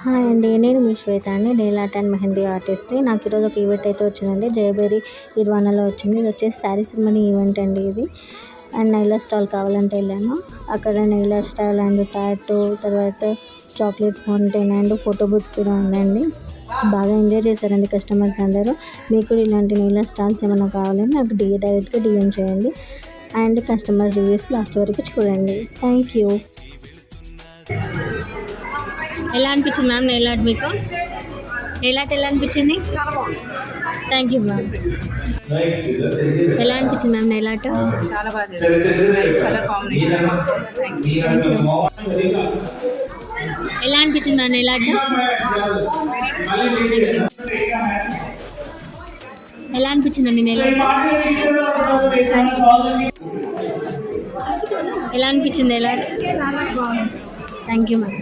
Hi అండి, నేను మీ శ్వేత అండి, నెయిల్ ఆర్ట్ అండ్ మెహందీ ఆర్టిస్ట్ని. నాకు ఈరోజు ఒక ఈవెంట్ అయితే వచ్చిందండి, జయబేరి ఇర్వానాలో వచ్చింది. ఇది వచ్చేసి శారీ సెరమనీ ఈవెంట్ అండి ఇది. అండ్ నైలర్ స్టాల్ కావాలంటే వెళ్ళాను. అక్కడ నైలర్ స్టైల్ అండ్ టాటూ, తర్వాత chocolate fountain and photo booth కూడా ఉందండి. బాగా ఎంజాయ్ చేశారండి కస్టమర్స్ అందరూ. మీకు కూడా ఇలాంటి నైలర్ స్టాల్స్ ఏమైనా కావాలంటే నాకు డైరెక్ట్గా డిఎం చేయండి. అండ్ కస్టమర్ రివ్యూస్ లాస్ట్ వరకు చూడండి. Thank you. ఎలా అనిపించింది మ్యామ్ నెయిల్ ఆర్ట్ మీకు? నెయిల్ ఆర్ట్ ఎలా అనిపించింది? చాలా బాగుంది. Thank you ma'am. ఎలా అనిపించింది మ్యామ్ నెయిల్ ఆర్ట్? చాలా బాగా చేశారు. Light colour combination. Thank you. ఎలా అనిపించింది మ్యామ్ నెయిల్ ఆర్ట్? ఎలా అనిపించిందండి నెయిల్ ఆర్ట్? ఎలా అనిపించింది నెయిల్ ఆర్ట్? చాలా బాగుంది. Thank you ma'am.